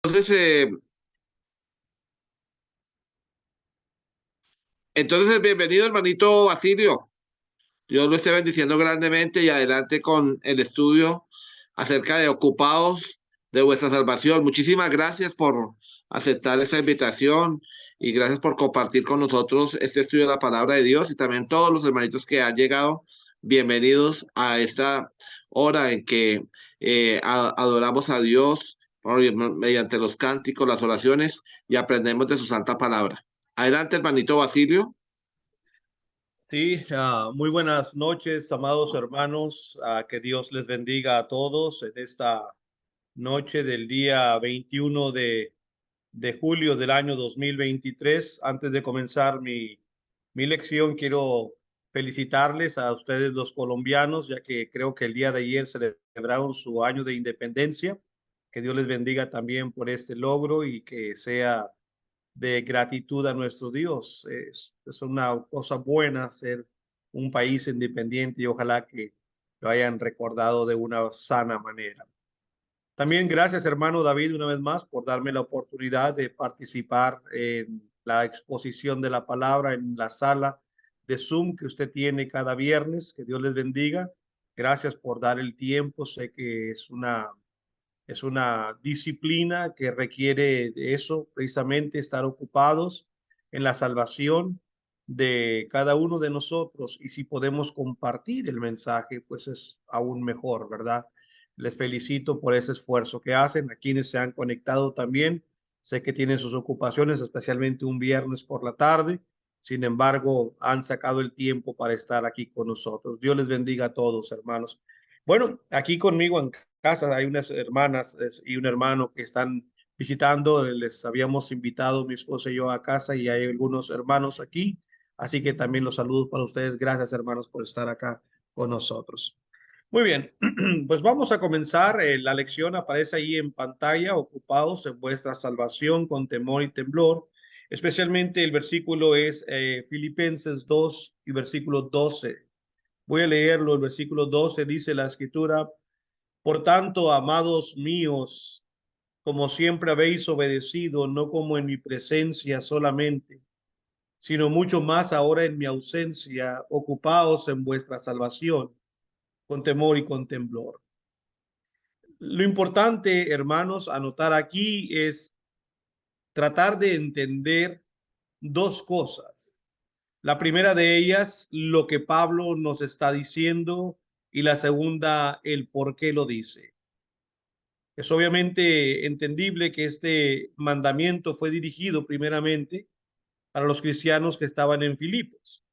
Entonces, eh, bienvenido, hermanito Basilio. Dios lo esté bendiciendo grandemente y adelante con el estudio acerca de ocupados de vuestra salvación. Muchísimas gracias por aceptar esa invitación y gracias por compartir con nosotros este estudio de la palabra de Dios y también todos los hermanitos que han llegado. Bienvenidos a esta hora en que adoramos a Dios mediante los cánticos, las oraciones y aprendemos de su santa palabra. Adelante, hermanito Basilio. Sí, muy buenas noches, amados hermanos. Que Dios les bendiga a todos en esta noche del día 21 de julio del año 2023. Antes de comenzar mi lección, quiero felicitarles a ustedes los colombianos, ya que creo que el día de ayer celebraron su año de independencia. Que Dios les bendiga también por este logro y que sea de gratitud a nuestro Dios. Es una cosa buena ser un país independiente y ojalá que lo hayan recordado de una sana manera. También gracias, hermano David, una vez más por darme la oportunidad de participar en la exposición de la palabra en la sala de Zoom que usted tiene cada viernes. Que Dios les bendiga. Gracias por dar el tiempo. Sé que es una disciplina que requiere de eso, precisamente estar ocupados en la salvación de cada uno de nosotros. Y si podemos compartir el mensaje, pues es aún mejor, ¿verdad? Les felicito por ese esfuerzo que hacen. A quienes se han conectado también, sé que tienen sus ocupaciones, especialmente un viernes por la tarde. Sin embargo, han sacado el tiempo para estar aquí con nosotros. Dios les bendiga a todos, hermanos. Bueno, aquí conmigo en casa hay unas hermanas y un hermano que están visitando. Les habíamos invitado mi esposa y yo a casa y hay algunos hermanos aquí. Así que también los saludos para ustedes. Gracias, hermanos, por estar acá con nosotros. Muy bien, pues vamos a comenzar. La lección aparece ahí en pantalla, ocupados en vuestra salvación con temor y temblor. Especialmente el versículo es Filipenses 2 y versículo 12. Voy a leerlo. El versículo 12 dice la escritura: por tanto, amados míos, como siempre habéis obedecido, no como en mi presencia solamente, sino mucho más ahora en mi ausencia, ocupaos en vuestra salvación con temor y con temblor. Lo importante, hermanos, anotar aquí es tratar de entender dos cosas. La primera de ellas, lo que Pablo nos está diciendo, y la segunda, el por qué lo dice. Es obviamente entendible que este mandamiento fue dirigido primeramente para los cristianos que estaban en Filipos,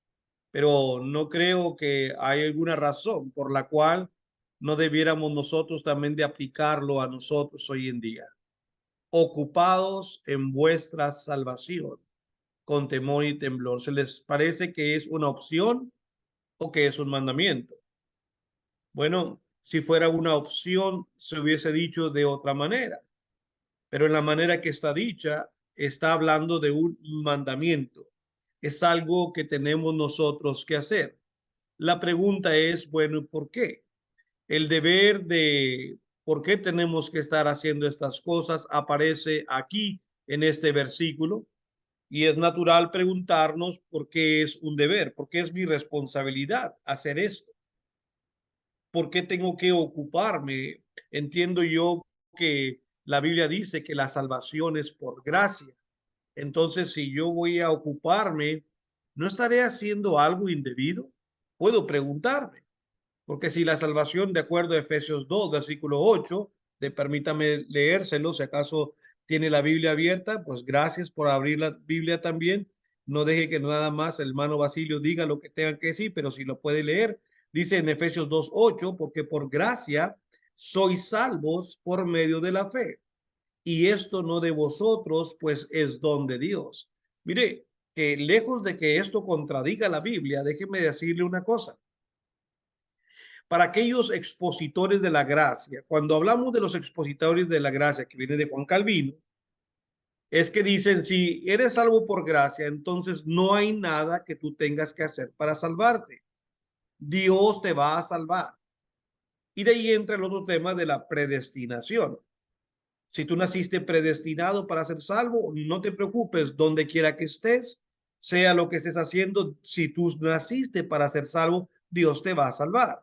pero no creo que hay alguna razón por la cual no debiéramos nosotros también de aplicarlo a nosotros hoy en día. Ocupados en vuestra salvación con temor y temblor. ¿Se les parece que es una opción o que es un mandamiento? Bueno, si fuera una opción, se hubiese dicho de otra manera, pero en la manera que está dicha, está hablando de un mandamiento. Es algo que tenemos nosotros que hacer. La pregunta es, bueno, ¿por qué? El deber de por qué tenemos que estar haciendo estas cosas aparece aquí en este versículo, y es natural preguntarnos por qué es un deber, por qué es mi responsabilidad hacer esto. ¿Por qué tengo que ocuparme? Entiendo yo que la Biblia dice que la salvación es por gracia. Entonces, si yo voy a ocuparme, ¿no estaré haciendo algo indebido? Puedo preguntarme, porque si la salvación, de acuerdo a Efesios 2, versículo 8, permítame leérselo, si acaso tiene la Biblia abierta, pues gracias por abrir la Biblia también. No deje que nada más el hermano Basilio diga lo que tenga que decir, pero si lo puede leer, dice en Efesios 2:8, porque por gracia sois salvos por medio de la fe. Y esto no de vosotros, pues es don de Dios. Mire, que lejos de que esto contradiga la Biblia, déjeme decirle una cosa. Para aquellos expositores de la gracia, cuando hablamos de los expositores de la gracia que viene de Juan Calvino, es que dicen, si eres salvo por gracia, entonces no hay nada que tú tengas que hacer para salvarte. Dios te va a salvar. Y de ahí entra el otro tema de la predestinación. Si tú naciste predestinado para ser salvo, no te preocupes, donde quiera que estés, sea lo que estés haciendo, si tú naciste para ser salvo, Dios te va a salvar.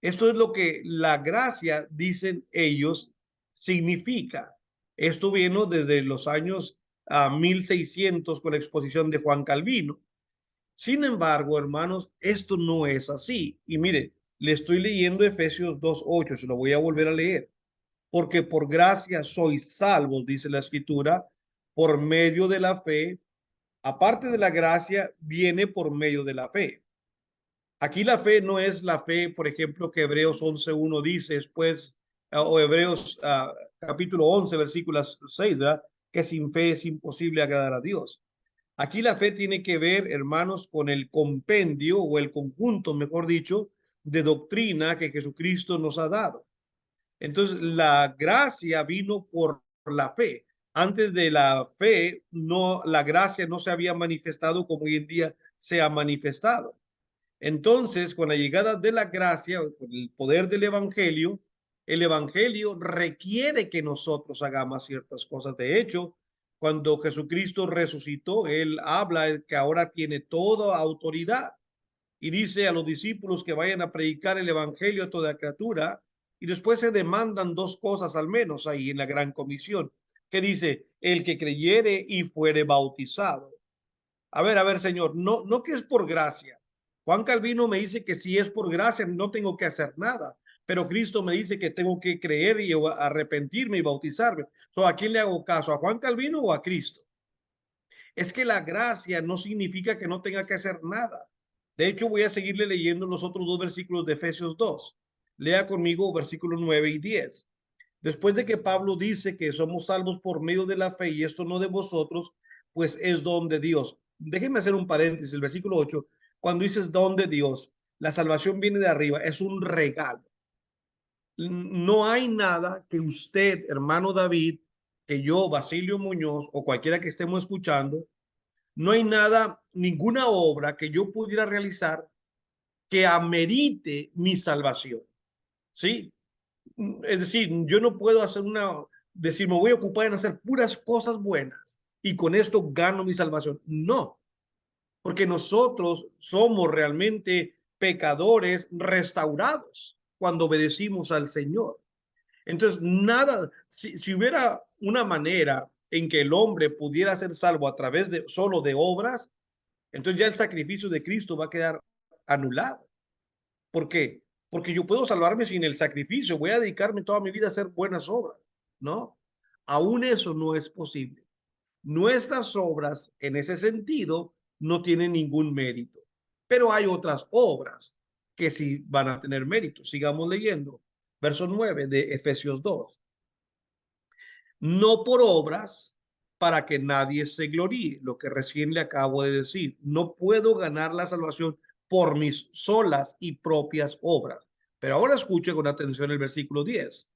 Esto es lo que la gracia, dicen ellos, significa. Esto vino desde los años 1600 con la exposición de Juan Calvino. Sin embargo, hermanos, esto no es así. Y mire, le estoy leyendo Efesios 2:8, se lo voy a volver a leer. Porque por gracia sois salvos, dice la escritura, por medio de la fe. Aparte de la gracia, viene por medio de la fe. Aquí la fe no es la fe, por ejemplo, que Hebreos 11:1 dice después, o Hebreos capítulo 11, versículo 6, ¿verdad? Que sin fe es imposible agradar a Dios. Aquí la fe tiene que ver, hermanos, con el compendio o el conjunto, mejor dicho, de doctrina que Jesucristo nos ha dado. Entonces, la gracia vino por la fe. Antes de la fe, no, la gracia no se había manifestado como hoy en día se ha manifestado. Entonces, con la llegada de la gracia, con el poder del evangelio, el evangelio requiere que nosotros hagamos ciertas cosas. De hecho, cuando Jesucristo resucitó, él habla que ahora tiene toda autoridad y dice a los discípulos que vayan a predicar el evangelio a toda criatura. Y después se demandan dos cosas al menos ahí en la gran comisión, que dice, el que creyere y fuere bautizado. A ver, señor, no que es por gracia. Juan Calvino me dice que si es por gracia no tengo que hacer nada, pero Cristo me dice que tengo que creer y arrepentirme y bautizarme. ¿A quién le hago caso? ¿A Juan Calvino o a Cristo? Es que la gracia no significa que no tenga que hacer nada. De hecho, voy a seguirle leyendo los otros dos versículos de Efesios 2. Lea conmigo versículos 9 y 10. Después de que Pablo dice que somos salvos por medio de la fe y esto no de vosotros, pues es don de Dios. Déjenme hacer un paréntesis, el versículo 8, cuando dices don de Dios, la salvación viene de arriba, es un regalo. No hay nada que usted, hermano David, que yo, Basilio Muñoz o cualquiera que estemos escuchando, no hay nada, ninguna obra que yo pudiera realizar que amerite mi salvación. ¿Sí? Es decir, yo no puedo decir, me voy a ocupar en hacer puras cosas buenas y con esto gano mi salvación. No, porque nosotros somos realmente pecadores restaurados cuando obedecimos al Señor. Entonces, nada, si hubiera una manera en que el hombre pudiera ser salvo a través de solo de obras, entonces ya el sacrificio de Cristo va a quedar anulado. ¿Por qué? Porque yo puedo salvarme sin el sacrificio, voy a dedicarme toda mi vida a hacer buenas obras. No, aún eso no es posible. Nuestras obras en ese sentido no tienen ningún mérito, pero hay otras obras que sí van a tener mérito. Sigamos leyendo. Verso 9 de Efesios 2. No por obras para que nadie se gloríe, lo que recién le acabo de decir. No puedo ganar la salvación por mis solas y propias obras. Pero ahora escuche con atención el versículo 10.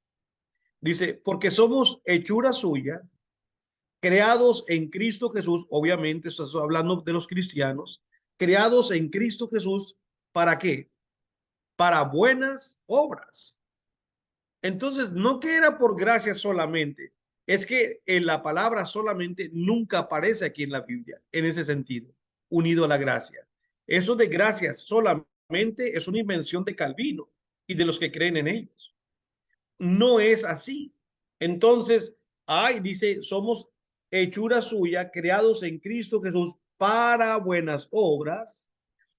Dice, porque somos hechura suya, creados en Cristo Jesús, obviamente estás hablando de los cristianos, creados en Cristo Jesús, ¿para qué? Para buenas obras. Entonces, no que era por gracia solamente, es que en la palabra solamente nunca aparece aquí en la Biblia, en ese sentido, unido a la gracia. Eso de gracia solamente es una invención de Calvino y de los que creen en ellos. No es así. Entonces, dice, somos hechura suya, creados en Cristo Jesús para buenas obras,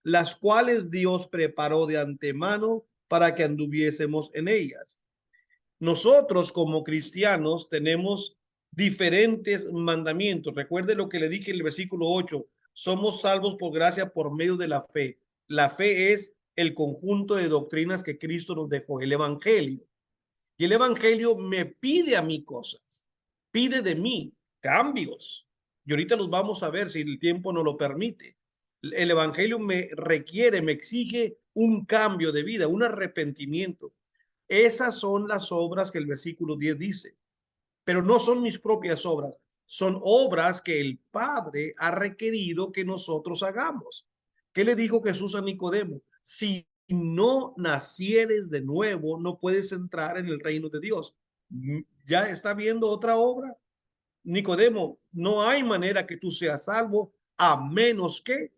las cuales Dios preparó de antemano para que anduviésemos en ellas. Nosotros como cristianos tenemos diferentes mandamientos. Recuerde lo que le dije en el versículo 8. Somos salvos por gracia por medio de la fe. La fe es el conjunto de doctrinas que Cristo nos dejó, el evangelio. Y el evangelio me pide a mí cosas, pide de mí cambios. Y ahorita los vamos a ver si el tiempo no lo permite. El evangelio me requiere, me exige un cambio de vida, un arrepentimiento. Esas son las obras que el versículo 10 dice, pero no son mis propias obras, son obras que el Padre ha requerido que nosotros hagamos. ¿Qué le dijo Jesús a Nicodemo? Si no nacieres de nuevo, no puedes entrar en el reino de Dios. ya está viendo otra obra. Nicodemo, no hay manera que tú seas salvo a menos que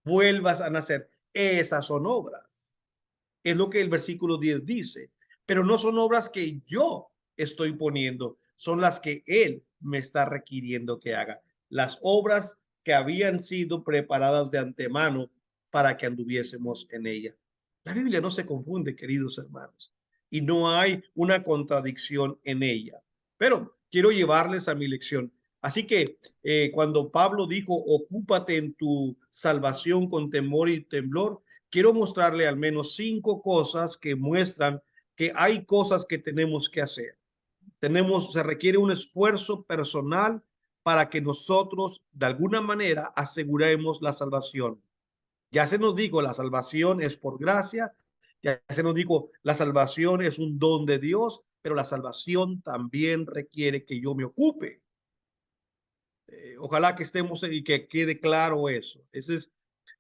vuelvas a nacer. Esas son obras. Es lo que el versículo 10 dice. Pero no son obras que yo estoy poniendo, son las que Él me está requiriendo que haga. Las obras que habían sido preparadas de antemano para que anduviésemos en ella. La Biblia no se confunde, queridos hermanos, y no hay una contradicción en ella. Pero quiero llevarles a mi lección. Así que cuando Pablo dijo, ocúpate en tu salvación con temor y temblor, quiero mostrarle al menos 5 cosas que muestran que hay cosas que tenemos que hacer. Se requiere un esfuerzo personal para que nosotros de alguna manera aseguremos la salvación. Ya se nos dijo, la salvación es por gracia, ya se nos dijo, la salvación es un don de Dios, pero la salvación también requiere que yo me ocupe. Ojalá que estemos y que quede claro eso. Esa es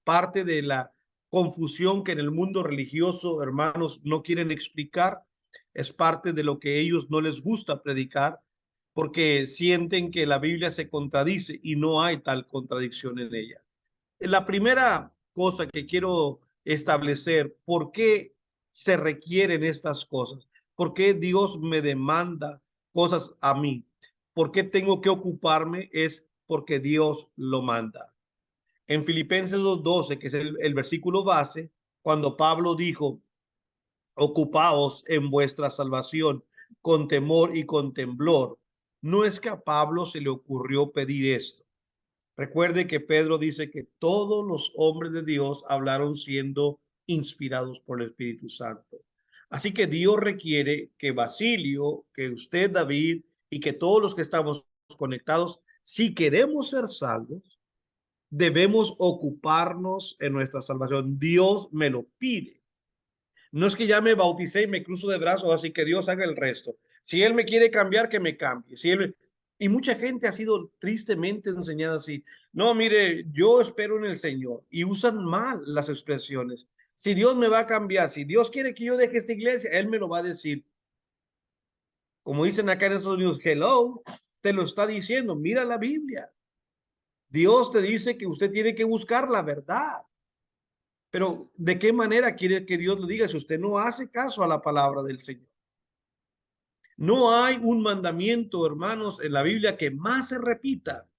parte de la confusión que en el mundo religioso, hermanos, no quieren explicar. Es parte de lo que ellos no les gusta predicar porque sienten que la Biblia se contradice y no hay tal contradicción en ella. La primera cosa que quiero establecer, ¿por qué se requieren estas cosas? ¿Por qué Dios me demanda cosas a mí? ¿Por qué tengo que ocuparme? Es porque Dios lo manda. En Filipenses 2:12, que es el versículo base, cuando Pablo dijo, ocupaos en vuestra salvación con temor y con temblor, no es que a Pablo se le ocurrió pedir esto. Recuerde que Pedro dice que todos los hombres de Dios hablaron siendo inspirados por el Espíritu Santo. Así que Dios requiere que Basilio, que usted, David, y que todos los que estamos conectados, si queremos ser salvos, debemos ocuparnos en nuestra salvación. Dios me lo pide. No es que ya me bauticé y me cruzo de brazos, así que Dios haga el resto. Si Él me quiere cambiar, que me cambie. Y mucha gente ha sido tristemente enseñada así. No, mire, yo espero en el Señor y usan mal las expresiones. Si Dios me va a cambiar, si Dios quiere que yo deje esta iglesia, Él me lo va a decir. Como dicen acá en Estados Unidos, hello, te lo está diciendo. Mira la Biblia. Dios te dice que usted tiene que buscar la verdad. Pero ¿de qué manera quiere que Dios lo diga si usted no hace caso a la palabra del Señor? No hay un mandamiento, hermanos, en la Biblia que más se repita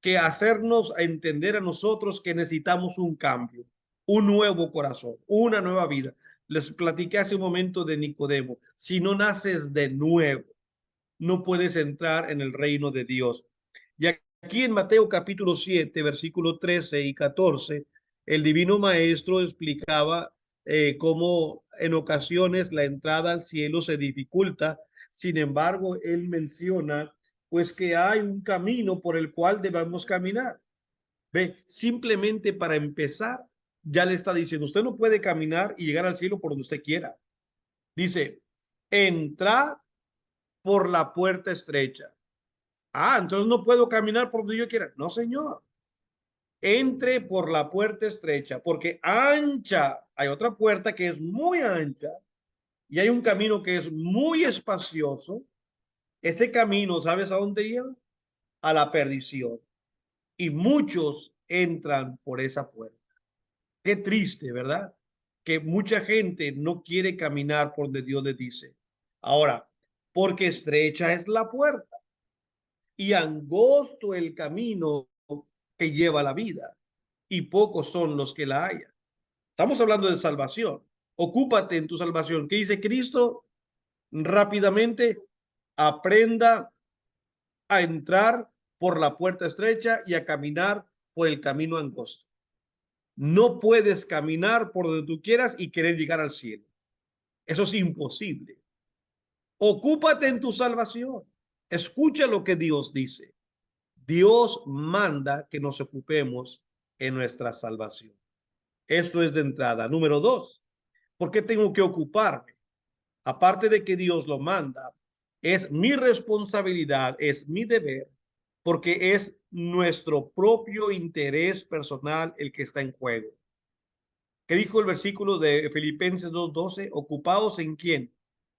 que hacernos entender a nosotros que necesitamos un cambio, un nuevo corazón, una nueva vida. Les platiqué hace un momento de Nicodemo. Si no naces de nuevo, no puedes entrar en el reino de Dios. Y aquí en Mateo capítulo 7, versículo 13 y 14, el divino maestro explicaba cómo en ocasiones la entrada al cielo se dificulta. Sin embargo, él menciona pues que hay un camino por el cual debemos caminar. Ve, simplemente para empezar, ya le está diciendo, usted no puede caminar y llegar al cielo por donde usted quiera. Dice, entrad por la puerta estrecha. Ah, entonces no puedo caminar por donde yo quiera. No, señor. Entre por la puerta estrecha, porque ancha, hay otra puerta que es muy ancha y hay un camino que es muy espacioso. Ese camino, ¿sabes a dónde lleva? A la perdición. Y muchos entran por esa puerta. Qué triste, ¿verdad? Que mucha gente no quiere caminar por donde Dios le dice. Ahora, porque estrecha es la puerta y angosto el camino que lleva a la vida, y pocos son los que la hallan. Estamos hablando de salvación. Ocúpate en tu salvación. ¿Qué dice Cristo? Rápidamente, aprenda a entrar por la puerta estrecha y a caminar por el camino angosto. No puedes caminar por donde tú quieras y querer llegar al cielo. Eso es imposible. Ocúpate en tu salvación. Escucha lo que Dios dice. Dios manda que nos ocupemos en nuestra salvación. Eso es de entrada. Número 2, ¿por qué tengo que ocuparme? Aparte de que Dios lo manda, es mi responsabilidad, es mi deber, porque es nuestro propio interés personal el que está en juego. ¿Qué dijo el versículo de Filipenses 2:12? Ocupados en quién?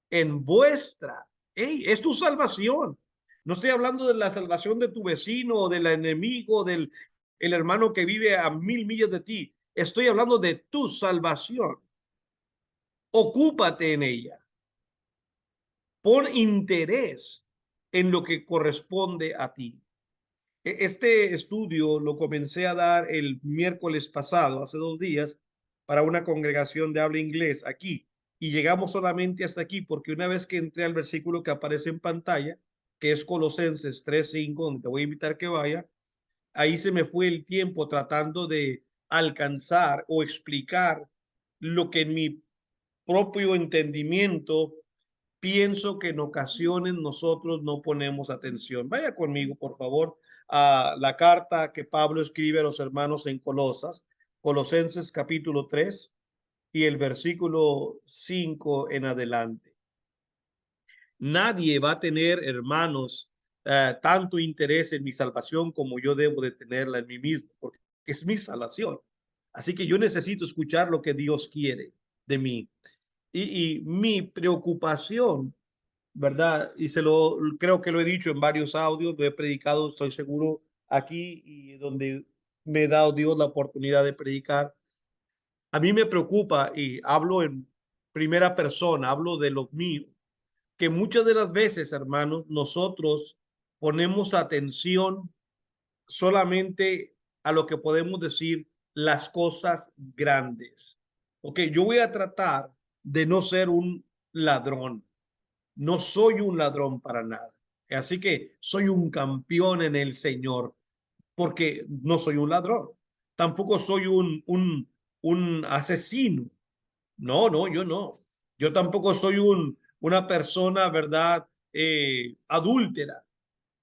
En vuestra Hey, es tu salvación. No estoy hablando de la salvación de tu vecino o del enemigo, del el hermano que vive a 1000 millas de ti. Estoy hablando de tu salvación. Ocúpate en ella. Pon interés en lo que corresponde a ti. Este estudio lo comencé a dar el miércoles pasado, hace 2 días, para una congregación de habla inglés aquí. Y llegamos solamente hasta aquí porque una vez que entré al versículo que aparece en pantalla, que es Colosenses 3:5, donde te voy a invitar que vaya, ahí se me fue el tiempo tratando de alcanzar o explicar lo que en mi propio entendimiento pienso que en ocasiones nosotros no ponemos atención. Vaya conmigo, por favor, a la carta que Pablo escribe a los hermanos en Colosenses capítulo 3 y el versículo 5 en adelante. Nadie va a tener, hermanos, tanto interés en mi salvación como yo debo de tenerla en mí mismo, porque es mi salvación. Así que yo necesito escuchar lo que Dios quiere de mí. Y mi preocupación, ¿verdad? Y creo que lo he dicho en varios audios, lo he predicado, estoy seguro, aquí y donde me ha dado Dios la oportunidad de predicar. A mí me preocupa y hablo en primera persona, hablo de lo mío, que muchas de las veces, hermanos, nosotros ponemos atención solamente a lo que podemos decir las cosas grandes. Ok, yo voy a tratar de no ser un ladrón. No soy un ladrón para nada. Así que soy un campeón en el Señor, porque no soy un ladrón. Tampoco soy un asesino. No, no, yo no. Yo tampoco soy una persona, ¿verdad? Adúltera.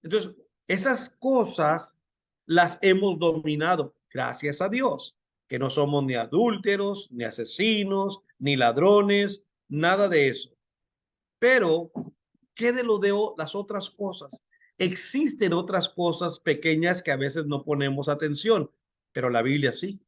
Entonces, esas cosas las hemos dominado, gracias a Dios, que no somos ni adúlteros, ni asesinos, ni ladrones, nada de eso. Pero, ¿qué de lo de las otras cosas? Existen otras cosas pequeñas que a veces no ponemos atención, pero la Biblia sí.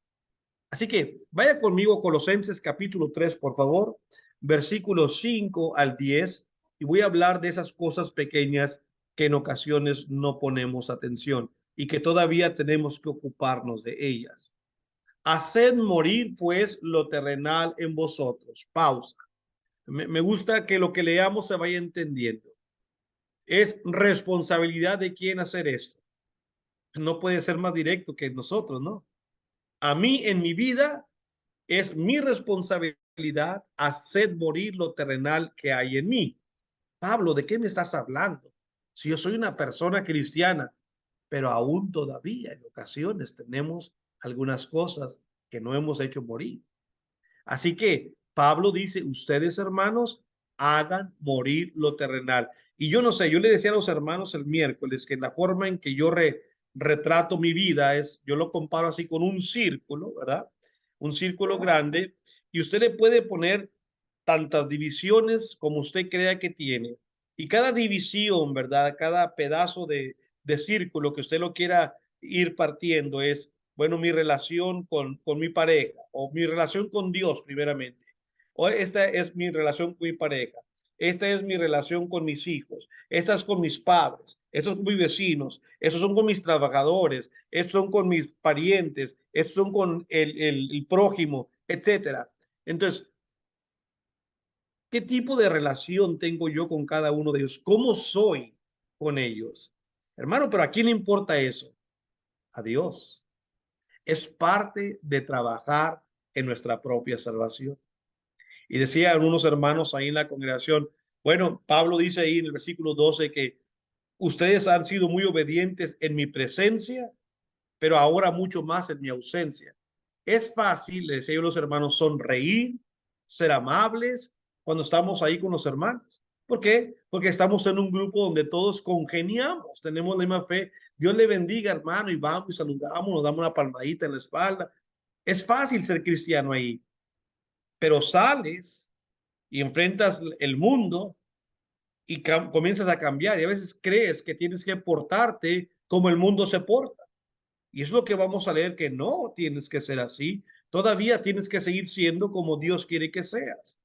Así que vaya conmigo Colosenses capítulo 3, por favor, versículos 5 al 10, y voy a hablar de esas cosas pequeñas que en ocasiones no ponemos atención y que todavía tenemos que ocuparnos de ellas. Haced morir pues lo terrenal en vosotros. Pausa. Me gusta que lo que leamos se vaya entendiendo. Es responsabilidad de quién hacer esto. No puede ser más directo que nosotros, ¿no? A mí en mi vida es mi responsabilidad hacer morir lo terrenal que hay en mí. Pablo, ¿de qué me estás hablando? Si yo soy una persona cristiana, pero aún todavía en ocasiones tenemos algunas cosas que no hemos hecho morir. Así que Pablo dice, ustedes hermanos, hagan morir lo terrenal. Y yo no sé, yo le decía a los hermanos el miércoles que la forma en que yo retrato mi vida es, yo lo comparo así con un círculo, ¿verdad? Un círculo grande, y usted le puede poner tantas divisiones como usted crea que tiene. Y cada división, ¿verdad? Cada pedazo de círculo que usted lo quiera ir partiendo es bueno, mi relación con mi pareja o mi relación con Dios primeramente. O esta es mi relación con mi pareja. Esta es mi relación con mis hijos. Esta es con mis padres. Estos son mis vecinos. Estos son con mis trabajadores. Estos son con mis parientes. Estos son con el prójimo, etcétera. Entonces, ¿qué tipo de relación tengo yo con cada uno de ellos? ¿Cómo soy con ellos? Hermano, pero ¿a quién le importa eso? A Dios. Es parte de trabajar en nuestra propia salvación. Y decían unos hermanos ahí en la congregación, bueno, Pablo dice ahí en el versículo 12 que ustedes han sido muy obedientes en mi presencia, pero ahora mucho más en mi ausencia. Es fácil, le decía yo a los hermanos, sonreír, ser amables cuando estamos ahí con los hermanos. ¿Por qué? Porque estamos en un grupo donde todos congeniamos, tenemos la misma fe. Dios le bendiga, hermano, y vamos y saludamos, nos damos una palmadita en la espalda. Es fácil ser cristiano ahí, pero sales y enfrentas el mundo y comienzas a cambiar y a veces crees que tienes que portarte como el mundo se porta. Y es lo que vamos a leer, que no tienes que ser así. Todavía tienes que seguir siendo como Dios quiere que seas,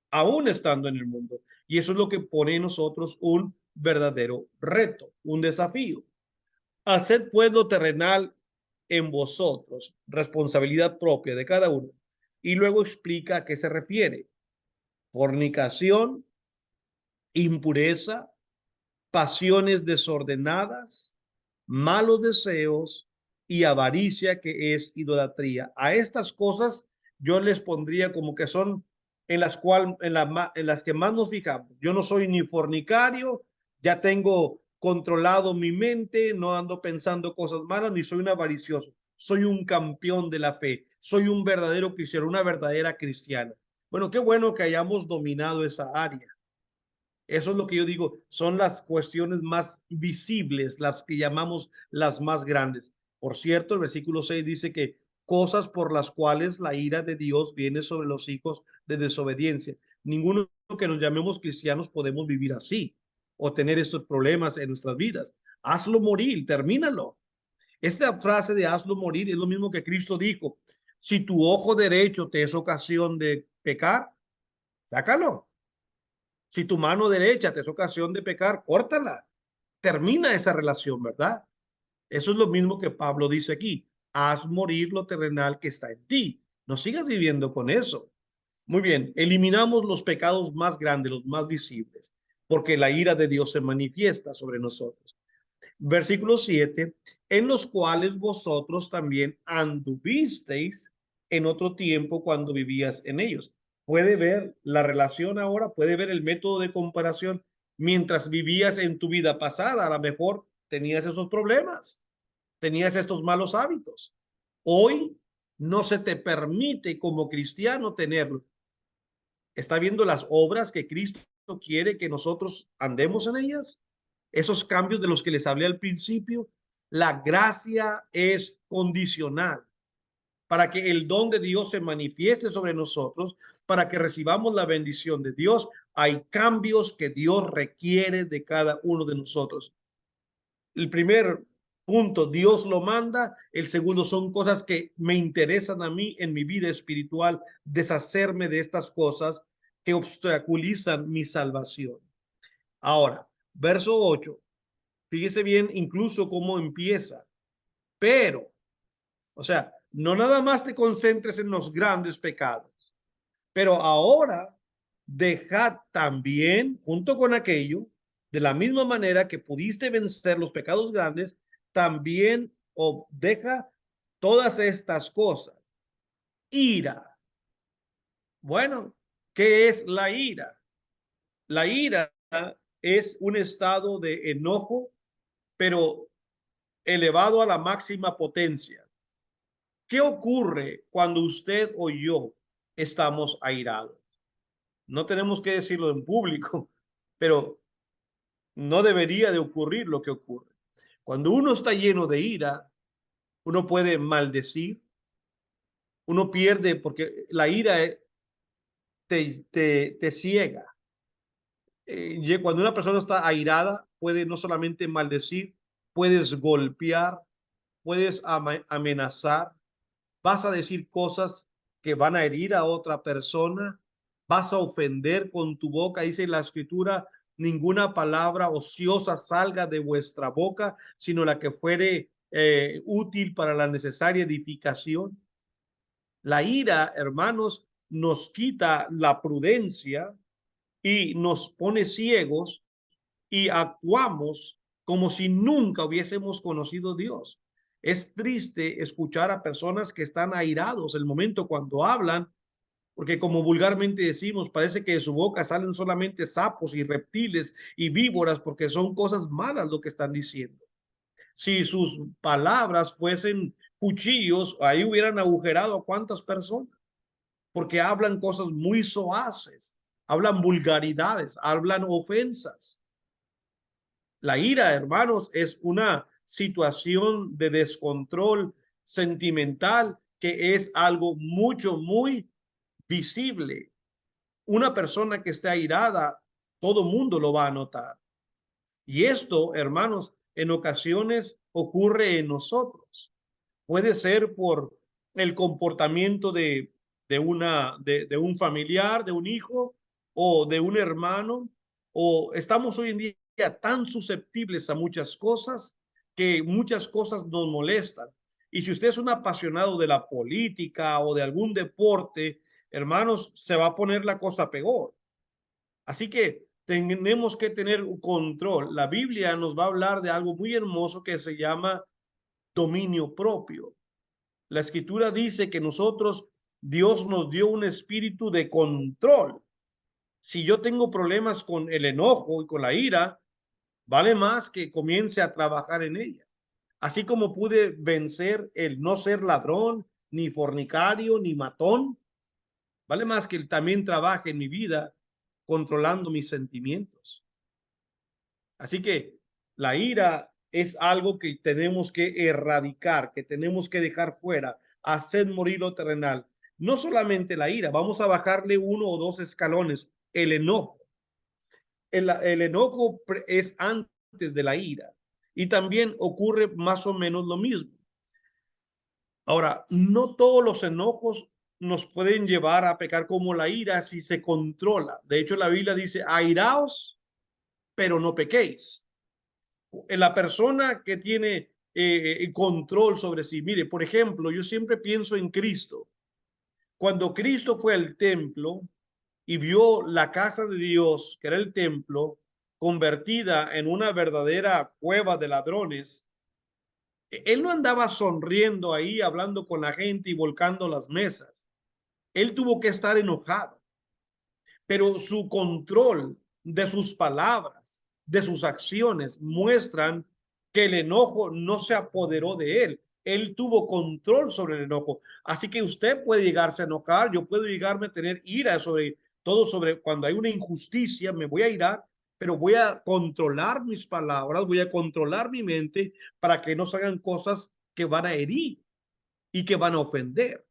aún estando en el mundo. Y eso es lo que pone en nosotros un verdadero reto, un desafío. Haced pues lo terrenal en vosotros, responsabilidad propia de cada uno. Y luego explica a qué se refiere. Fornicación, impureza, pasiones desordenadas, malos deseos y avaricia, que es idolatría. A estas cosas yo les pondría como que son en las que más nos fijamos. Yo no soy ni fornicario, ya tengo controlado mi mente, no ando pensando cosas malas, ni soy un avaricioso. Soy un campeón de la fe, soy un verdadero cristiano, una verdadera cristiana. Bueno, qué bueno que hayamos dominado esa área. Eso es lo que yo digo, son las cuestiones más visibles, las que llamamos las más grandes. Por cierto, el versículo 6 dice que cosas por las cuales la ira de Dios viene sobre los hijos de desobediencia. Ninguno que nos llamemos cristianos podemos vivir así o tener estos problemas en nuestras vidas. Hazlo morir, termínalo. Esta frase de hazlo morir es lo mismo que Cristo dijo. Si tu ojo derecho te es ocasión de pecar, sácalo. Si tu mano derecha te es ocasión de pecar, córtala. Termina esa relación, ¿verdad? Eso es lo mismo que Pablo dice aquí. Haz morir lo terrenal que está en ti. No sigas viviendo con eso. Muy bien, eliminamos los pecados más grandes, los más visibles, porque la ira de Dios se manifiesta sobre nosotros. Versículo 7, en los cuales vosotros también anduvisteis en otro tiempo cuando vivías en ellos. Puede ver la relación ahora, puede ver el método de comparación. Mientras vivías en tu vida pasada, a lo mejor tenías esos problemas, tenías estos malos hábitos. Hoy no se te permite como cristiano tenerlo. ¿Está viendo las obras que Cristo quiere que nosotros andemos en ellas? Esos cambios de los que les hablé al principio, la gracia es condicional para que el don de Dios se manifieste sobre nosotros, para que recibamos la bendición de Dios. Hay cambios que Dios requiere de cada uno de nosotros. El primer punto, Dios lo manda. El segundo, son cosas que me interesan a mí en mi vida espiritual, deshacerme de estas cosas que obstaculizan mi salvación. Ahora, verso 8, fíjese bien incluso cómo empieza. Pero, o sea, no nada más te concentres en los grandes pecados, pero ahora dejad también, junto con aquello, de la misma manera que pudiste vencer los pecados grandes, también deja todas estas cosas. Ira. Bueno, ¿qué es la ira? La ira es un estado de enojo, pero elevado a la máxima potencia. ¿Qué ocurre cuando usted o yo estamos airados? No tenemos que decirlo en público, pero no debería de ocurrir lo que ocurre. Cuando uno está lleno de ira, uno puede maldecir, uno pierde, porque la ira te ciega. Cuando una persona está airada, puede no solamente maldecir, puedes golpear, puedes amenazar, vas a decir cosas que van a herir a otra persona, vas a ofender con tu boca. Dice la escritura, ninguna palabra ociosa salga de vuestra boca, sino la que fuere útil para la necesaria edificación. La ira, hermanos, nos quita la prudencia y nos pone ciegos y actuamos como si nunca hubiésemos conocido a Dios. Es triste escuchar a personas que están airados el momento cuando hablan, porque como vulgarmente decimos, parece que de su boca salen solamente sapos y reptiles y víboras, porque son cosas malas lo que están diciendo. Si sus palabras fuesen cuchillos, ahí hubieran agujerado a cuántas personas, porque hablan cosas muy soaces, hablan vulgaridades, hablan ofensas. La ira, hermanos, es una situación de descontrol sentimental que es algo muy visible. Una persona que esté airada, todo mundo lo va a notar. Y esto, hermanos, en ocasiones ocurre en nosotros. Puede ser por el comportamiento de un familiar, de un hijo o de un hermano, o estamos hoy en día tan susceptibles a muchas cosas que muchas cosas nos molestan. Y si usted es un apasionado de la política o de algún deporte, hermanos, se va a poner la cosa peor. Así que tenemos que tener control. La Biblia nos va a hablar de algo muy hermoso que se llama dominio propio. La escritura dice que nosotros, Dios nos dio un espíritu de control. Si yo tengo problemas con el enojo y con la ira, vale más que comience a trabajar en ella. Así como pude vencer el no ser ladrón, ni fornicario, ni matón, vale más que también trabaje en mi vida controlando mis sentimientos. Así que la ira es algo que tenemos que erradicar, que tenemos que dejar fuera, hacer morir lo terrenal. No solamente la ira, vamos a bajarle uno o dos escalones, el enojo. El enojo es antes de la ira y también ocurre más o menos lo mismo. Ahora, no todos los enojos nos pueden llevar a pecar como la ira si se controla. De hecho, la Biblia dice, airaos, pero no pequéis. La persona que tiene control sobre sí. Mire, por ejemplo, yo siempre pienso en Cristo. Cuando Cristo fue al templo y vio la casa de Dios, que era el templo, convertida en una verdadera cueva de ladrones, él no andaba sonriendo ahí, hablando con la gente y volcando las mesas. Él tuvo que estar enojado, pero su control de sus palabras, de sus acciones, muestran que el enojo no se apoderó de él. Él tuvo control sobre el enojo. Así que usted puede llegarse a enojar, yo puedo llegarme a tener ira sobre todo, sobre cuando hay una injusticia, me voy a irar, pero voy a controlar mis palabras, voy a controlar mi mente para que no salgan cosas que van a herir y que van a ofender.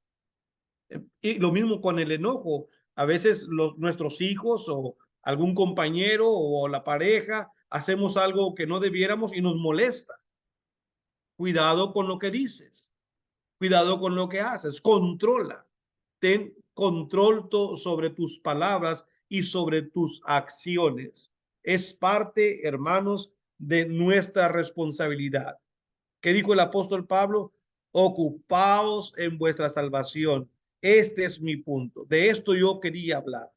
Y lo mismo con el enojo. A veces nuestros hijos o algún compañero o la pareja hacemos algo que no debiéramos y nos molesta. Cuidado con lo que dices. Cuidado con lo que haces. Controla. Ten control sobre tus palabras y sobre tus acciones. Es parte, hermanos, de nuestra responsabilidad. ¿Qué dijo el apóstol Pablo? Ocupaos en vuestra salvación. Este es mi punto. De esto yo quería hablar,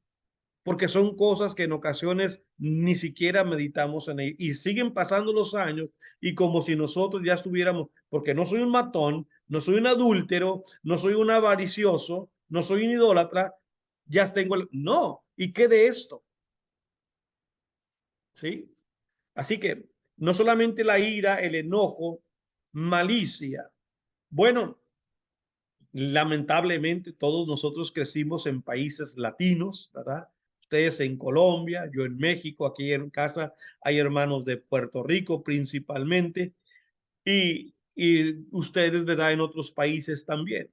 porque son cosas que en ocasiones ni siquiera meditamos en ello y siguen pasando los años y como si nosotros ya estuviéramos, porque no soy un matón, no soy un adúltero, no soy un avaricioso, no soy un idólatra, ya tengo el... No, ¿y qué de esto? ¿Sí? Así que no solamente la ira, el enojo, malicia. Bueno, lamentablemente todos nosotros crecimos en países latinos, ¿verdad? Ustedes en Colombia, yo en México, aquí en casa hay hermanos de Puerto Rico principalmente y ustedes, ¿verdad? En otros países también.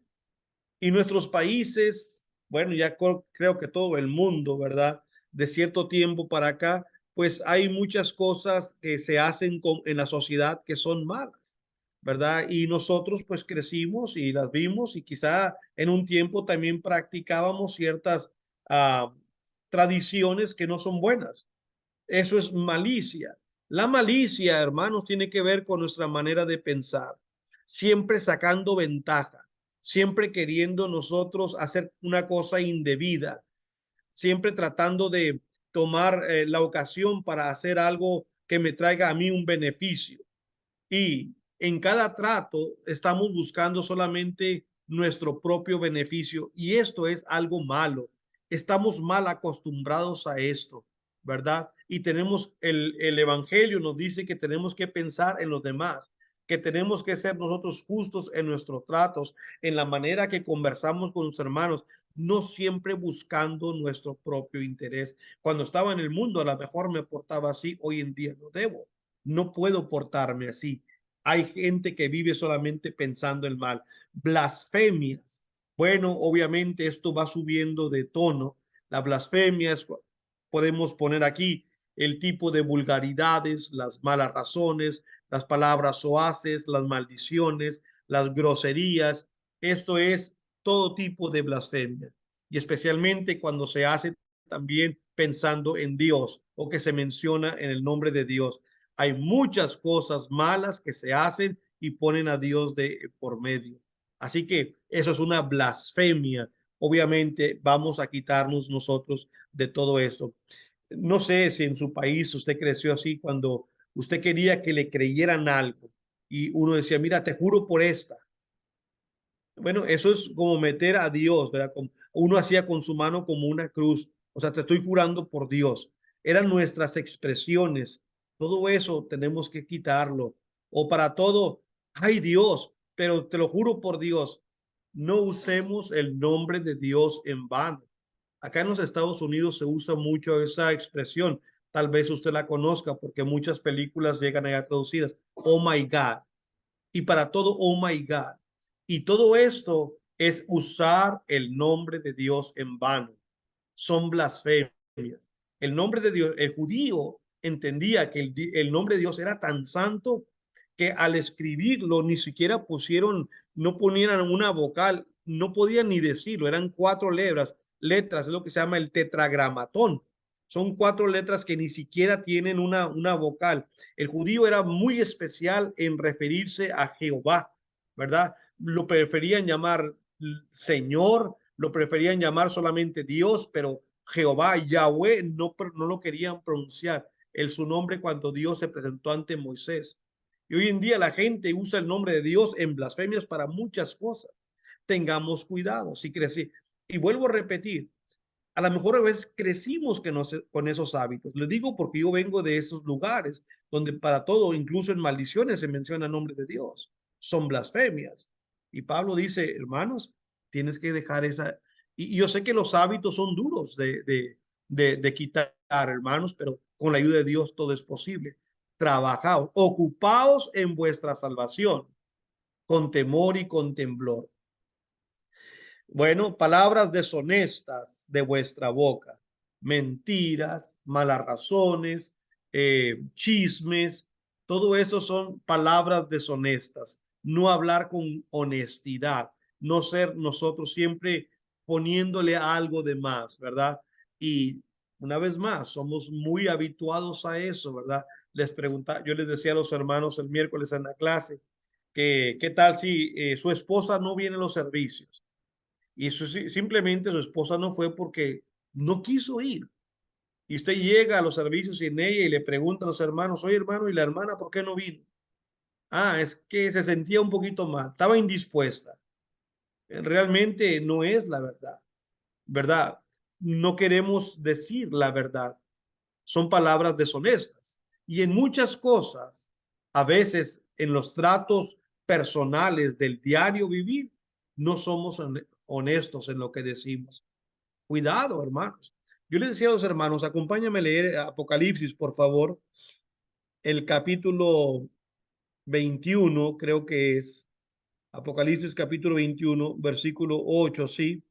Y nuestros países, bueno, ya creo que todo el mundo, ¿verdad? De cierto tiempo para acá, pues hay muchas cosas que se hacen en la sociedad que son malas, ¿verdad? Y nosotros pues crecimos y las vimos y quizá en un tiempo también practicábamos ciertas ah, tradiciones que no son buenas. Eso es malicia. La malicia, hermanos, tiene que ver con nuestra manera de pensar, siempre sacando ventaja, siempre queriendo nosotros hacer una cosa indebida, siempre tratando de tomar la ocasión para hacer algo que me traiga a mí un beneficio. Y en cada trato estamos buscando solamente nuestro propio beneficio y esto es algo malo. Estamos mal acostumbrados a esto, ¿verdad? Y tenemos el evangelio nos dice que tenemos que pensar en los demás, que tenemos que ser nosotros justos en nuestros tratos, en la manera que conversamos con los hermanos, no siempre buscando nuestro propio interés. Cuando estaba en el mundo, a lo mejor me portaba así, hoy en día no debo. No puedo portarme así. Hay gente que vive solamente pensando el mal. Blasfemias. Bueno, obviamente esto va subiendo de tono. Las blasfemias, podemos poner aquí el tipo de vulgaridades, las malas razones, las palabras soaces, las maldiciones, las groserías. Esto es todo tipo de blasfemia. Y especialmente cuando se hace también pensando en Dios o que se menciona en el nombre de Dios. Hay muchas cosas malas que se hacen y ponen a Dios de por medio. Así que eso es una blasfemia. Obviamente vamos a quitarnos nosotros de todo esto. No sé si en su país usted creció así cuando usted quería que le creyeran algo y uno decía, mira, te juro por esta. Bueno, eso es como meter a Dios, ¿verdad? Uno hacía con su mano como una cruz. O sea, te estoy jurando por Dios. Eran nuestras expresiones. Todo eso tenemos que quitarlo. O para todo, ay Dios, pero te lo juro por Dios, no usemos el nombre de Dios en vano. Acá en los Estados Unidos se usa mucho esa expresión. Tal vez usted la conozca porque muchas películas llegan allá traducidas. Oh my God. Y para todo, oh my God. Y todo esto es usar el nombre de Dios en vano. Son blasfemias. El nombre de Dios, el judío entendía que el nombre de Dios era tan santo que al escribirlo ni siquiera pusieron, no ponían una vocal, no podían ni decirlo, eran cuatro letras, es lo que se llama el tetragramatón. Son cuatro letras que ni siquiera tienen una vocal. El judío era muy especial en referirse a Jehová, ¿verdad? Lo preferían llamar Señor, lo preferían llamar solamente Dios, pero Jehová, Yahweh, no lo querían pronunciar. Su nombre cuando Dios se presentó ante Moisés. Y hoy en día la gente usa el nombre de Dios en blasfemias para muchas cosas. Tengamos cuidado. Si crecí, y vuelvo a repetir, a lo mejor a veces crecimos que no sé, con esos hábitos. Les digo porque yo vengo de esos lugares donde para todo, incluso en maldiciones, se menciona el nombre de Dios. Son blasfemias. Y Pablo dice, hermanos, tienes que dejar esa. Y yo sé que los hábitos son duros de quitar, hermanos, pero con la ayuda de Dios todo es posible. Trabajaos, ocupaos en vuestra salvación, con temor y con temblor. Bueno, palabras deshonestas de vuestra boca, mentiras, malas razones, chismes, todo eso son palabras deshonestas. No hablar con honestidad, no ser nosotros siempre poniéndole algo de más, ¿verdad? Y una vez más, somos muy habituados a eso, ¿verdad? Yo les decía a los hermanos el miércoles en la clase que qué tal si su esposa no viene a los servicios y eso simplemente su esposa no fue porque no quiso ir. Y usted llega a los servicios sin ella y le pregunta a los hermanos, oye hermano, ¿y la hermana por qué no vino? Ah, es que se sentía un poquito mal, estaba indispuesta. Realmente no es la verdad, ¿verdad? No queremos decir la verdad. Son palabras deshonestas. Y en muchas cosas, a veces en los tratos personales del diario vivir, no somos honestos en lo que decimos. Cuidado, hermanos. Yo les decía a los hermanos, acompáñame a leer Apocalipsis, por favor, el capítulo 21, creo que es Apocalipsis capítulo 21, versículo 8, sí.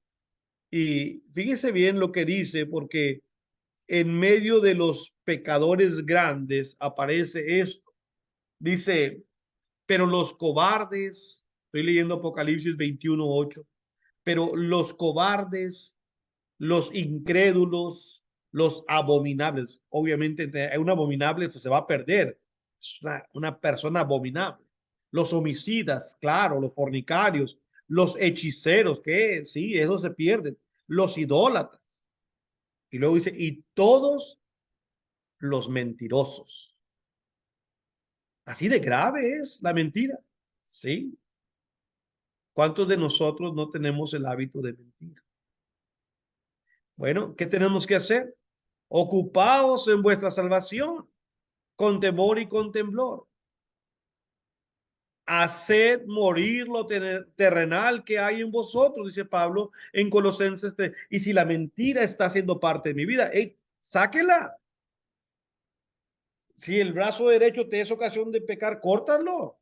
Y fíjese bien lo que dice, porque en medio de los pecadores grandes aparece esto. Dice, pero los cobardes, estoy leyendo Apocalipsis 21, 8, pero los cobardes, los incrédulos, los abominables. Obviamente, hay un abominable, pues se va a perder. Es una persona abominable. Los homicidas, claro, los fornicarios, los hechiceros, que sí, esos se pierden. Los idólatras. Y luego dice, y todos los mentirosos. Así de grave es la mentira. Sí. ¿Cuántos de nosotros no tenemos el hábito de mentir? Bueno, ¿qué tenemos que hacer? Ocupaos en vuestra salvación con temor y con temblor. Haced morir lo terrenal que hay en vosotros, dice Pablo en Colosenses 3. Y si la mentira está siendo parte de mi vida, hey, sáquela. Si el brazo derecho te es ocasión de pecar, córtalo.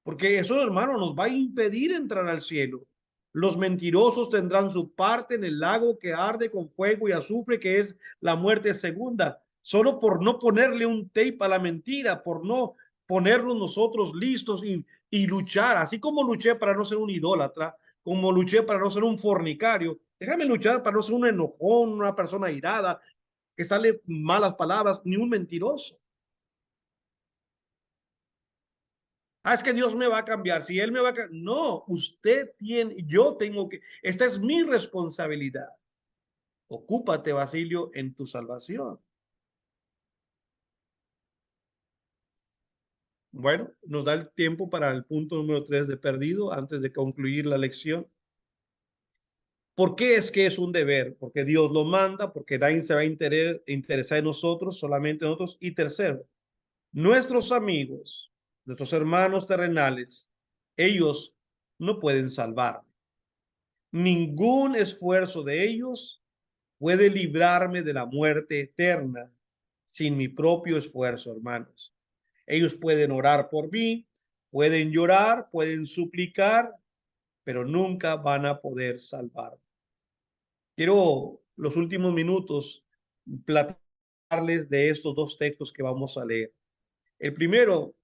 Porque eso, hermano, nos va a impedir entrar al cielo. Los mentirosos tendrán su parte en el lago que arde con fuego y azufre, que es la muerte segunda, solo por no ponerle un tape a la mentira, por no ponernos nosotros listos y luchar. Así como luché para no ser un idólatra, como luché para no ser un fornicario, déjame luchar para no ser un enojón, una persona irada, que sale malas palabras, ni un mentiroso. Ah, es que Dios me va a cambiar. Si Él me va a cambiar. No, usted tiene, yo tengo que, esta es mi responsabilidad. Ocúpate, Basilio, en tu salvación. Bueno, nos da el tiempo para el punto número 3 de perdido antes de concluir la lección. ¿Por qué es que es un deber? Porque Dios lo manda, porque nadie se va a interesar en nosotros, solamente en nosotros. Y tercero, nuestros amigos, nuestros hermanos terrenales, ellos no pueden salvarme. Ningún esfuerzo de ellos puede librarme de la muerte eterna sin mi propio esfuerzo, hermanos. Ellos pueden orar por mí, pueden llorar, pueden suplicar, pero nunca van a poder salvarme. Quiero los últimos minutos platicarles de estos dos textos que vamos a leer. El primero,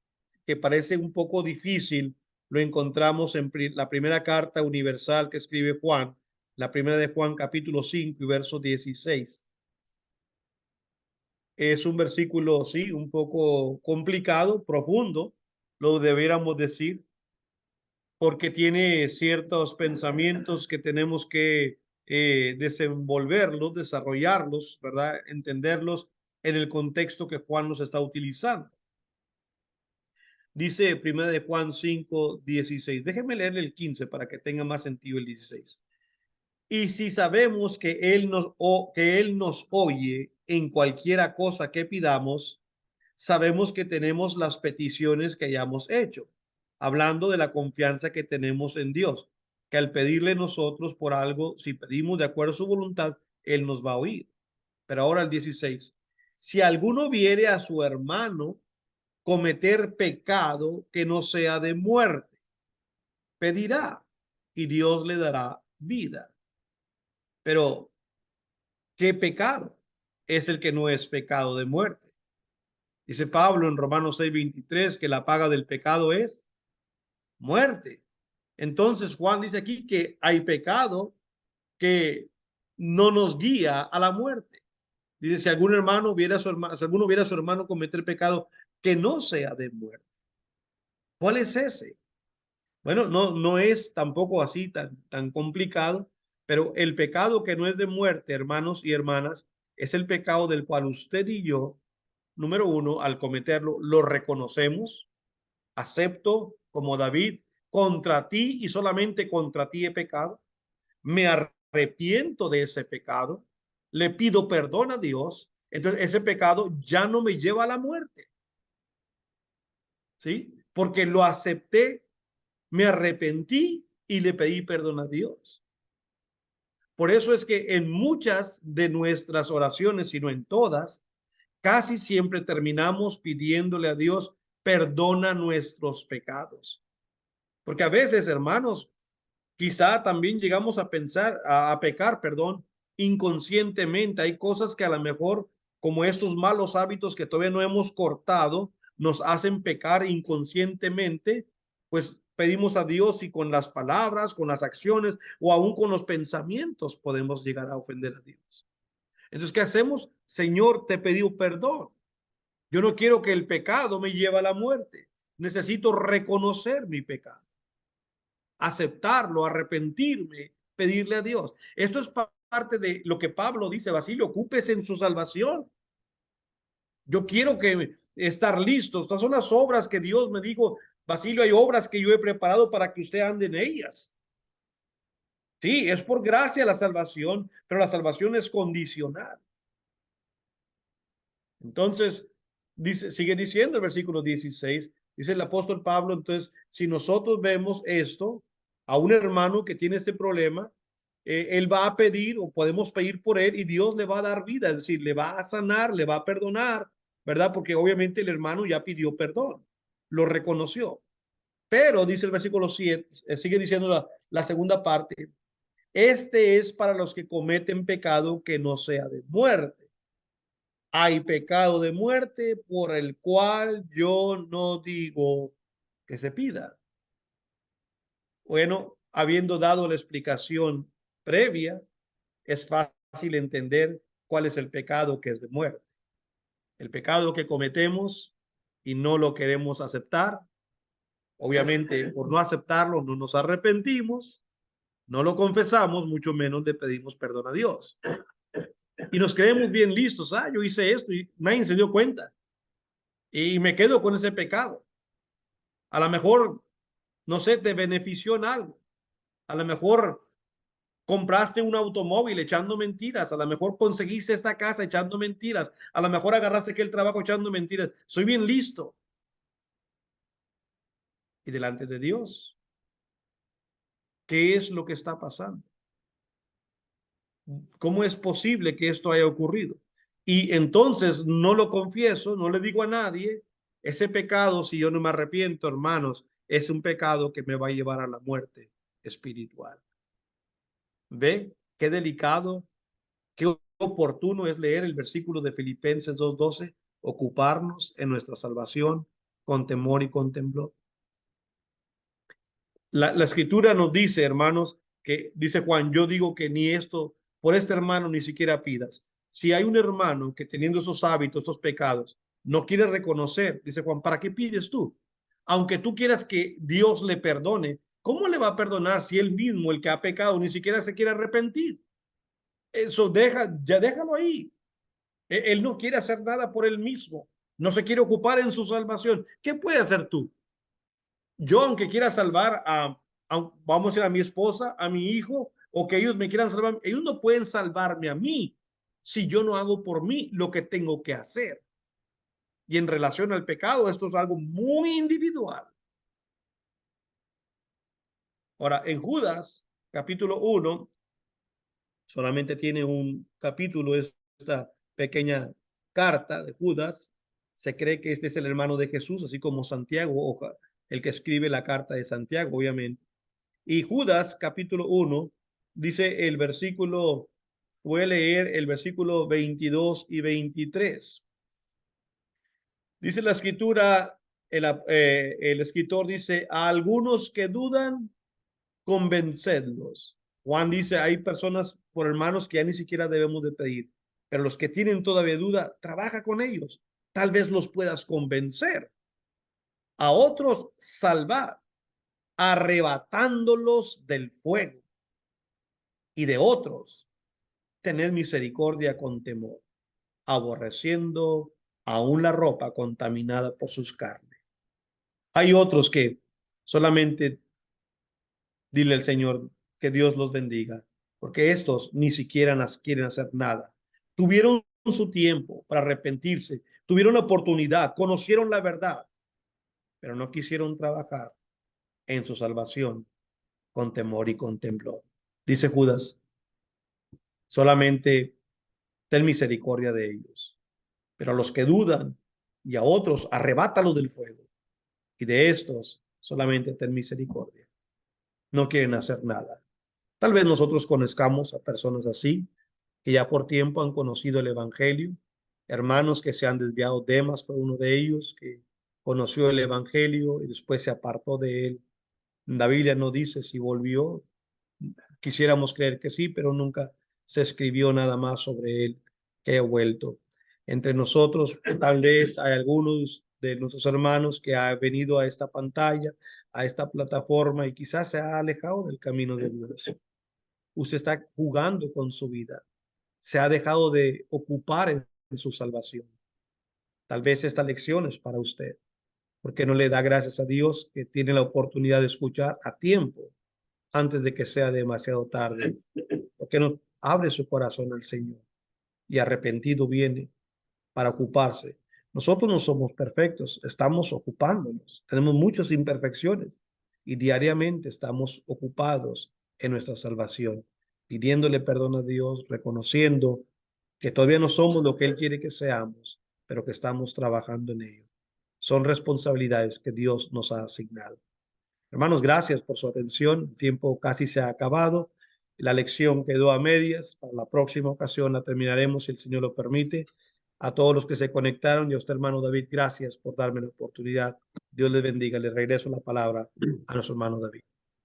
que parece un poco difícil, lo encontramos en la primera carta universal que escribe Juan, la primera de Juan capítulo 5 y verso 16. Es un versículo, sí, un poco complicado, profundo, lo debiéramos decir, porque tiene ciertos pensamientos que tenemos que desenvolverlos, desarrollarlos, ¿verdad? Entenderlos en el contexto que Juan nos está utilizando. Dice 1 de Juan 5, 16. Déjenme leer el 15 para que tenga más sentido el 16. Y si sabemos que Él nos oye en cualquiera cosa que pidamos, sabemos que tenemos las peticiones que hayamos hecho. Hablando de la confianza que tenemos en Dios, que al pedirle nosotros por algo, si pedimos de acuerdo a su voluntad, Él nos va a oír. Pero ahora el 16. Si alguno viere a su hermano cometer pecado que no sea de muerte, pedirá y Dios le dará vida. Pero, ¿qué pecado es el que no es pecado de muerte? Dice Pablo en Romanos 6:23 que la paga del pecado es muerte. Entonces Juan dice aquí que hay pecado que no nos guía a la muerte. Dice, si algún hermano viera a su hermano, si alguno viera a su hermano cometer pecado que no sea de muerte. ¿Cuál es ese? Bueno, no es tampoco así tan complicado, pero el pecado que no es de muerte, hermanos y hermanas, es el pecado del cual usted y yo, número uno, al cometerlo, lo reconocemos, acepto como David, contra ti y solamente contra ti he pecado, me arrepiento de ese pecado, le pido perdón a Dios, entonces ese pecado ya no me lleva a la muerte, ¿sí? Porque lo acepté, me arrepentí y le pedí perdón a Dios. Por eso es que en muchas de nuestras oraciones, si no en todas, casi siempre terminamos pidiéndole a Dios perdona nuestros pecados. Porque a veces, hermanos, quizá también llegamos a pensar, a pecar, perdón, inconscientemente. Hay cosas que a lo mejor, como estos malos hábitos que todavía no hemos cortado, nos hacen pecar inconscientemente, pues pedimos a Dios y con las palabras, con las acciones o aún con los pensamientos podemos llegar a ofender a Dios. Entonces, ¿qué hacemos? Señor, te pedí perdón. Yo no quiero que el pecado me lleve a la muerte. Necesito reconocer mi pecado, aceptarlo, arrepentirme, pedirle a Dios. Esto es parte de lo que Pablo dice, Basilio, ocúpese en su salvación. Yo quiero que estar listo. Estas son las obras que Dios me dijo, Basilio, hay obras que yo he preparado para que usted ande en ellas. Sí, es por gracia la salvación, pero la salvación es condicional. Entonces, dice, sigue diciendo el versículo 16, dice el apóstol Pablo, entonces, si nosotros vemos esto, a un hermano que tiene este problema, él va a pedir o podemos pedir por él y Dios le va a dar vida, es decir, le va a sanar, le va a perdonar, ¿verdad? Porque obviamente el hermano ya pidió perdón, lo reconoció. Pero, dice el versículo 7, sigue diciendo la segunda parte, este es para los que cometen pecado que no sea de muerte. Hay pecado de muerte por el cual yo no digo que se pida. Bueno, habiendo dado la explicación previa, es fácil entender cuál es el pecado que es de muerte. El pecado que cometemos y no lo queremos aceptar. Obviamente, por no aceptarlo, no nos arrepentimos, no lo confesamos, mucho menos le pedimos perdón a Dios. Y nos creemos bien listos. Ah, yo hice esto y nadie se dio cuenta. Y me quedo con ese pecado. A lo mejor, no sé, te benefició en algo. A lo mejor compraste un automóvil echando mentiras. A lo mejor conseguiste esta casa echando mentiras. A lo mejor agarraste aquel trabajo echando mentiras. Soy bien listo. Y delante de Dios, ¿qué es lo que está pasando? ¿Cómo es posible que esto haya ocurrido? Y entonces no lo confieso, no le digo a nadie, ese pecado, si yo no me arrepiento, hermanos, es un pecado que me va a llevar a la muerte espiritual. ¿Ve? Qué delicado, qué oportuno es leer el versículo de Filipenses 2:12, ocuparnos en nuestra salvación con temor y con temblor. La escritura nos dice, hermanos, que dice Juan, yo digo que ni esto, por este hermano ni siquiera pidas. Si hay un hermano que teniendo esos hábitos, esos pecados, no quiere reconocer, dice Juan, ¿para qué pides tú? Aunque tú quieras que Dios le perdone, ¿cómo le va a perdonar si él mismo, el que ha pecado, ni siquiera se quiere arrepentir? Eso ya déjalo ahí. Él no quiere hacer nada por él mismo, no se quiere ocupar en su salvación. ¿Qué puede hacer tú? Yo, aunque quiera salvar vamos a decir, a mi esposa, a mi hijo, o que ellos me quieran salvar, ellos no pueden salvarme a mí si yo no hago por mí lo que tengo que hacer. Y en relación al pecado, esto es algo muy individual. Ahora, en Judas, capítulo 1, solamente tiene un capítulo, esta pequeña carta de Judas. Se cree que este es el hermano de Jesús, así como Santiago, el que escribe la carta de Santiago, obviamente. Y Judas, capítulo 1, dice el versículo, voy a leer el versículo 22 y 23. Dice la escritura, el escritor dice, a algunos que dudan, convencedlos. Juan dice, hay personas por hermanos que ya ni siquiera debemos de pedir, pero los que tienen todavía duda, trabaja con ellos. Tal vez los puedas convencer. A otros salvar, arrebatándolos del fuego. Y de otros, tened misericordia con temor, aborreciendo aún la ropa contaminada por sus carnes. Hay otros que solamente dile al Señor que Dios los bendiga, porque estos ni siquiera quieren hacer nada. Tuvieron su tiempo para arrepentirse, tuvieron la oportunidad, conocieron la verdad, pero no quisieron trabajar en su salvación con temor y con temblor. Dice Judas, solamente ten misericordia de ellos. Pero a los que dudan y a otros, arrebátalos del fuego. Y de estos, solamente ten misericordia. No quieren hacer nada. Tal vez nosotros conozcamos a personas así, que ya por tiempo han conocido el Evangelio. Hermanos que se han desviado. Demas fue uno de ellos que conoció el Evangelio y después se apartó de él. La Biblia no dice si volvió. Quisiéramos creer que sí, pero nunca se escribió nada más sobre él que ha vuelto. Entre nosotros, tal vez hay algunos de nuestros hermanos que ha venido a esta pantalla, a esta plataforma y quizás se ha alejado del camino de Dios. Usted está jugando con su vida, se ha dejado de ocupar en su salvación. Tal vez esta lección es para usted, porque no le da gracias a Dios que tiene la oportunidad de escuchar a tiempo antes de que sea demasiado tarde. Porque no abre su corazón al Señor y arrepentido viene para ocuparse. Nosotros no somos perfectos, estamos ocupándonos, tenemos muchas imperfecciones y diariamente estamos ocupados en nuestra salvación, pidiéndole perdón a Dios, reconociendo que todavía no somos lo que Él quiere que seamos, pero que estamos trabajando en ello. Son responsabilidades que Dios nos ha asignado. Hermanos, gracias por su atención. El tiempo casi se ha acabado. La lección quedó a medias. Para la próxima ocasión la terminaremos si el Señor lo permite. A todos los que se conectaron y a usted, hermano David, gracias por darme la oportunidad. Dios les bendiga. Le regreso la palabra a nuestro hermano David.